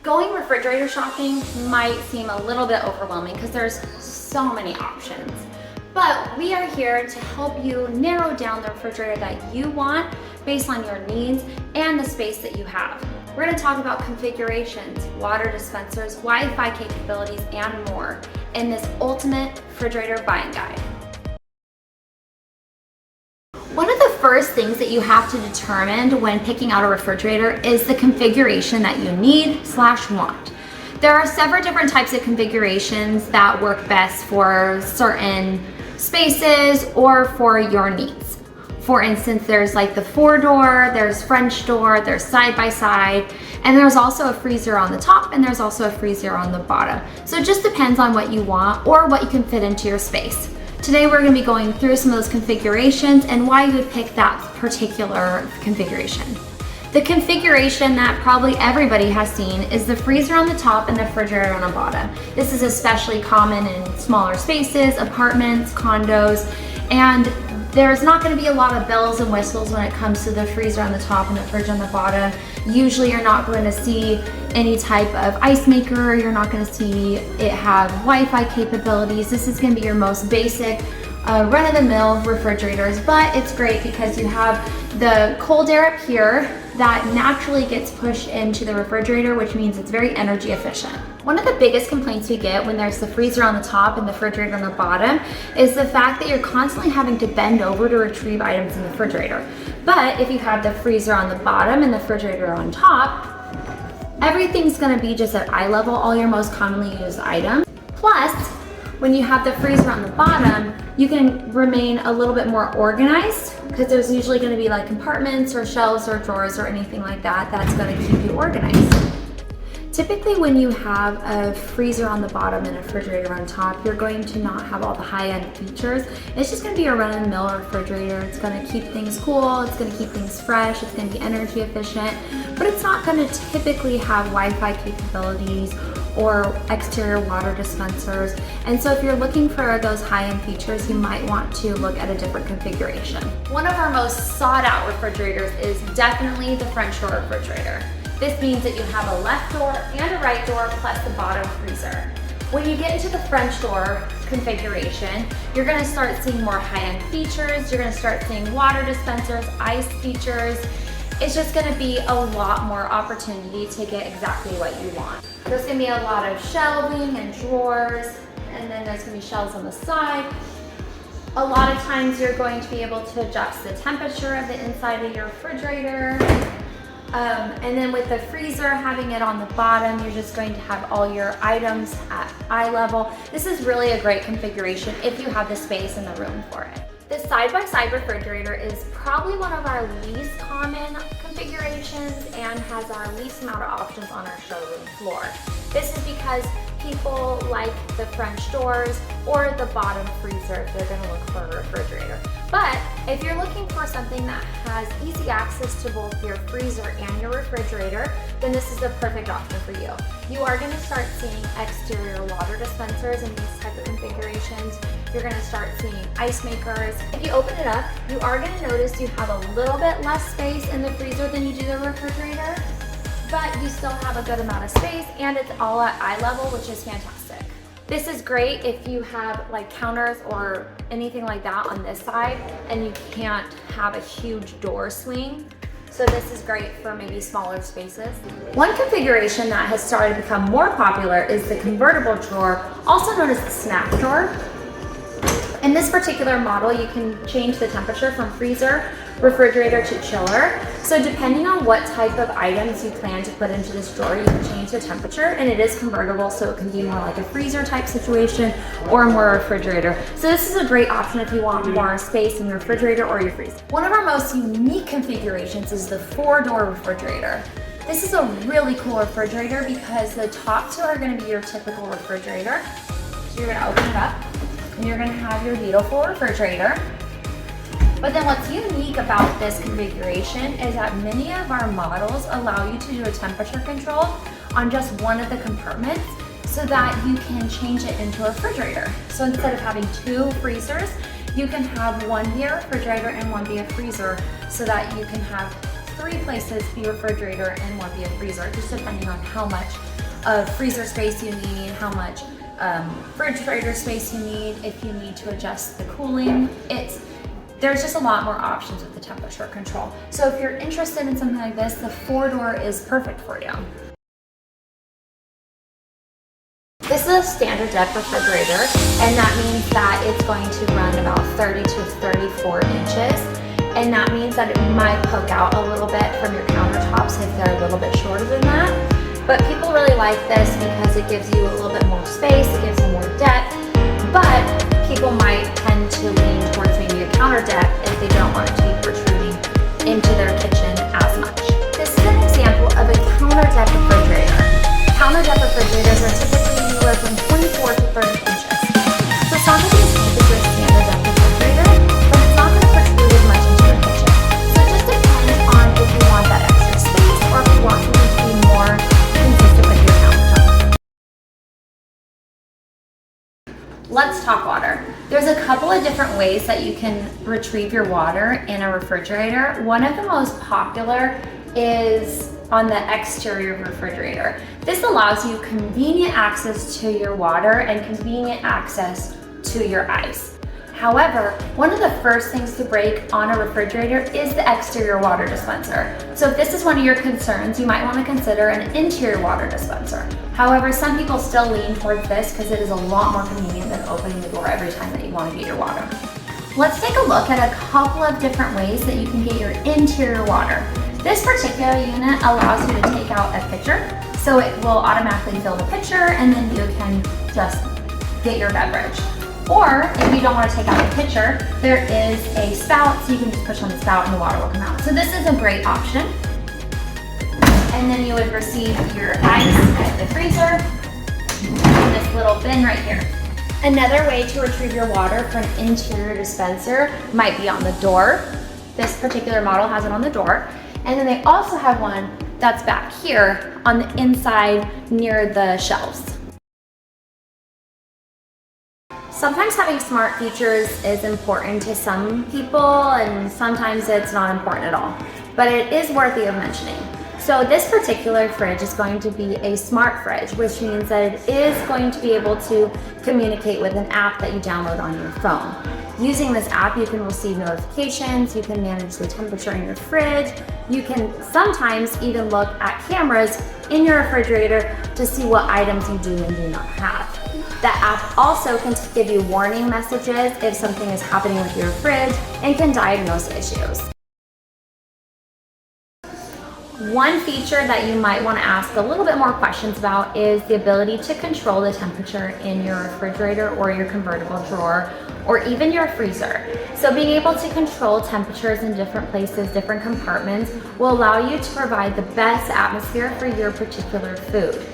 Going refrigerator shopping might seem a little bit overwhelming because there's so many options. But we are here to help you narrow down the refrigerator that you want based on your needs and the space that you have. We're going to talk about configurations, water dispensers, Wi-Fi capabilities, and more in this ultimate refrigerator buying guide. One of the first things that you have to determine when picking out a refrigerator is the configuration that you need/want. There are several different types of configurations that work best for certain spaces or for your needs. For instance, there's like the 4-door, there's French door, there's side-by-side, and there's also a freezer on the top and there's also a freezer on the bottom. So it just depends on what you want or what you can fit into your space. Today we're going to be going through some of those configurations and why you would pick that particular configuration. The configuration that probably everybody has seen is the freezer on the top and the refrigerator on the bottom. This is especially common in smaller spaces, apartments, condos, and there's not going to be a lot of bells and whistles when it comes to the freezer on the top and the fridge on the bottom. Usually you're not going to see any type of ice maker. You're not going to see it have Wi-Fi capabilities. This is going to be your most basic run-of-the-mill refrigerators, but it's great because you have the cold air up here that naturally gets pushed into the refrigerator, which means it's very energy efficient. One of the biggest complaints we get when there's the freezer on the top and the refrigerator on the bottom is the fact that you're constantly having to bend over to retrieve items in the refrigerator. But if you have the freezer on the bottom and the refrigerator on top, everything's gonna be just at eye level, all your most commonly used items. Plus, when you have the freezer on the bottom, you can remain a little bit more organized because there's usually going to be like compartments or shelves or drawers or anything like that that's going to keep you organized. Typically when you have a freezer on the bottom and a refrigerator on top, you're going to not have all the high-end features. It's just going to be a run-of-the-mill refrigerator. It's going to keep things cool, it's going to keep things fresh, it's going to be energy efficient, but it's not going to typically have Wi-Fi capabilities or exterior water dispensers. And so if you're looking for those high-end features, you might want to look at a different configuration. One of our most sought out refrigerators is definitely the French door refrigerator. This means that you have a left door and a right door plus the bottom freezer. When you get into the French door configuration, you're gonna start seeing more high-end features, you're gonna start seeing water dispensers, ice features. It's just gonna be a lot more opportunity to get exactly what you want. There's gonna be a lot of shelving and drawers, and then there's gonna be shelves on the side. A lot of times you're going to be able to adjust the temperature of the inside of your refrigerator. And then with the freezer, having it on the bottom, you're just going to have all your items at eye level. This is really a great configuration if you have the space and the room for it. The side-by-side refrigerator is probably one of our least common configurations and has our least amount of options on our showroom floor. This is because people like the French doors or the bottom freezer if they're going to look for a refrigerator. But if you're looking for something that has easy access to both your freezer and your refrigerator, then this is the perfect option for you. You are going to start seeing exterior water dispensers in these type of configurations. You're going to start seeing ice makers. If you open it up, you are going to notice you have a little bit less space in the freezer than you do the refrigerator, but you still have a good amount of space and it's all at eye level, which is fantastic. This is great if you have like counters or anything like that on this side and you can't have a huge door swing. So this is great for maybe smaller spaces. One configuration that has started to become more popular is the convertible drawer, also known as the snack drawer. In this particular model, you can change the temperature from freezer, refrigerator to chiller. So depending on what type of items you plan to put into this drawer, you can change the temperature, and it is convertible, so it can be more like a freezer type situation or more refrigerator. So this is a great option if you want more space in your refrigerator or your freezer. One of our most unique configurations is the 4-door refrigerator. This is a really cool refrigerator because the top two are going to be your typical refrigerator. So you're going to open it up and you're going to have your beautiful refrigerator. But then what's unique about this configuration is that many of our models allow you to do a temperature control on just one of the compartments so that you can change it into a refrigerator. So instead of having 2 freezers, you can have one be a refrigerator and one be a freezer so that you can have 3 places be a refrigerator and one be a freezer, just depending on how much of freezer space you need, how much refrigerator space you need, if you need to adjust the cooling. There's just a lot more options with the temperature control. So if you're interested in something like this, the 4-door is perfect for you. This is a standard depth refrigerator, and that means that it's going to run about 30 to 34 inches. And that means that it might poke out a little bit from your countertops if they're a little bit shorter than that. But people really like this because it gives you a little bit more space, it gives you more depth, but people might tend to lean towards maybe a counter depth if they don't want it to be protruding into their kitchen as much. This is an example of a counter depth refrigerator. Counter depth refrigerators are typically anywhere from 24 to 30 inches. So it's not going to be as deep as your standard depth refrigerator, but it's not going to protrude as much into your kitchen. So it just depends on if you want that extra space or if you want to be more consistent with your countertops. Let's talk water. There's a couple of different ways that you can retrieve your water in a refrigerator. One of the most popular is on the exterior of the refrigerator. This allows you convenient access to your water and convenient access to your ice. However, one of the first things to break on a refrigerator is the exterior water dispenser. So if this is one of your concerns, you might want to consider an interior water dispenser. However, some people still lean towards this because it is a lot more convenient than opening the door every time that you want to get your water. Let's take a look at a couple of different ways that you can get your interior water. This particular unit allows you to take out a pitcher, so it will automatically fill the pitcher and then you can just get your beverage. Or if you don't want to take out the pitcher, there is a spout, so you can just push on the spout and the water will come out. So this is a great option. And then you would receive your ice at the freezer in this little bin right here. Another way to retrieve your water from an interior dispenser might be on the door. This particular model has it on the door. And then they also have one that's back here on the inside near the shelves. Sometimes having smart features is important to some people and sometimes it's not important at all, but it is worthy of mentioning. So this particular fridge is going to be a smart fridge, which means that it is going to be able to communicate with an app that you download on your phone. Using this app, you can receive notifications, you can manage the temperature in your fridge, you can sometimes even look at cameras in your refrigerator to see what items you do and do not have. The app also can give you warning messages if something is happening with your fridge and can diagnose issues. One feature that you might want to ask a little bit more questions about is the ability to control the temperature in your refrigerator or your convertible drawer or even your freezer. So being able to control temperatures in different places, different compartments, will allow you to provide the best atmosphere for your particular food.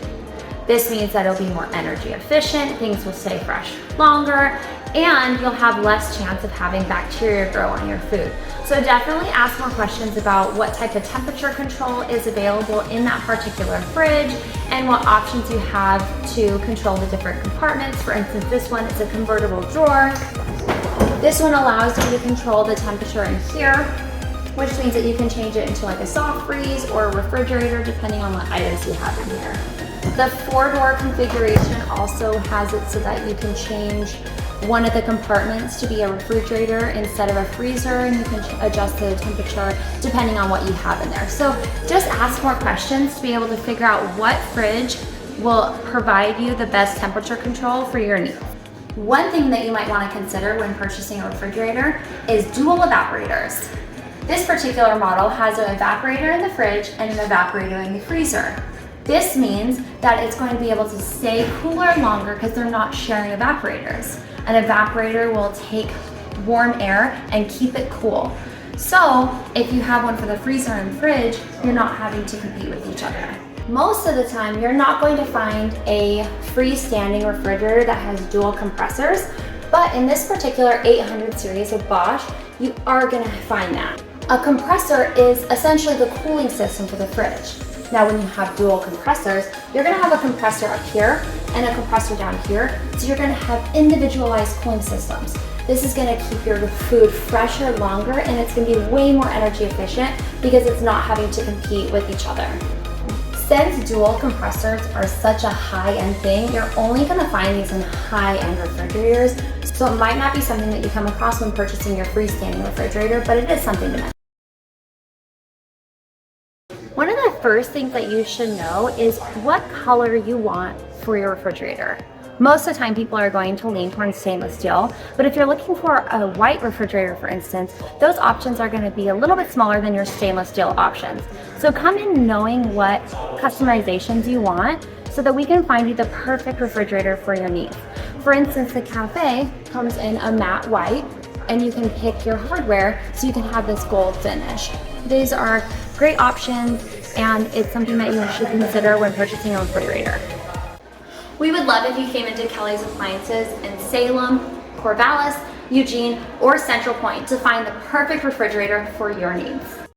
This means that it'll be more energy efficient, things will stay fresh longer, and you'll have less chance of having bacteria grow on your food. So definitely ask more questions about what type of temperature control is available in that particular fridge and what options you have to control the different compartments. For instance, this one is a convertible drawer. This one allows you to control the temperature in here, which means that you can change it into like a soft freeze or a refrigerator depending on what items you have in here. The 4-door configuration also has it so that you can change one of the compartments to be a refrigerator instead of a freezer, and you can adjust the temperature depending on what you have in there. So just ask more questions to be able to figure out what fridge will provide you the best temperature control for your needs. One thing that you might want to consider when purchasing a refrigerator is dual evaporators. This particular model has an evaporator in the fridge and an evaporator in the freezer. This means that it's going to be able to stay cooler longer because they're not sharing evaporators. An evaporator will take warm air and keep it cool. So if you have one for the freezer and fridge, you're not having to compete with each other. Most of the time, you're not going to find a freestanding refrigerator that has dual compressors, but in this particular 800 series of Bosch, you are going to find that. A compressor is essentially the cooling system for the fridge. Now when you have dual compressors, you're going to have a compressor up here and a compressor down here, so you're going to have individualized cooling systems. This is going to keep your food fresher longer, and it's going to be way more energy efficient because it's not having to compete with each other. Since dual compressors are such a high-end thing, you're only gonna find these in high-end refrigerators, so it might not be something that you come across when purchasing your freestanding refrigerator, but it is something to mention. One of the first things that you should know is what color you want for your refrigerator. Most of the time people are going to lean towards stainless steel, but if you're looking for a white refrigerator, for instance, those options are going to be a little bit smaller than your stainless steel options. So come in knowing what customizations you want so that we can find you the perfect refrigerator for your needs. For instance, the Cafe comes in a matte white, and you can pick your hardware so you can have this gold finish. These are great options, and it's something that you should consider when purchasing a refrigerator. We would love if you came into Kelly's Appliances in Salem, Corvallis, Eugene, or Central Point to find the perfect refrigerator for your needs.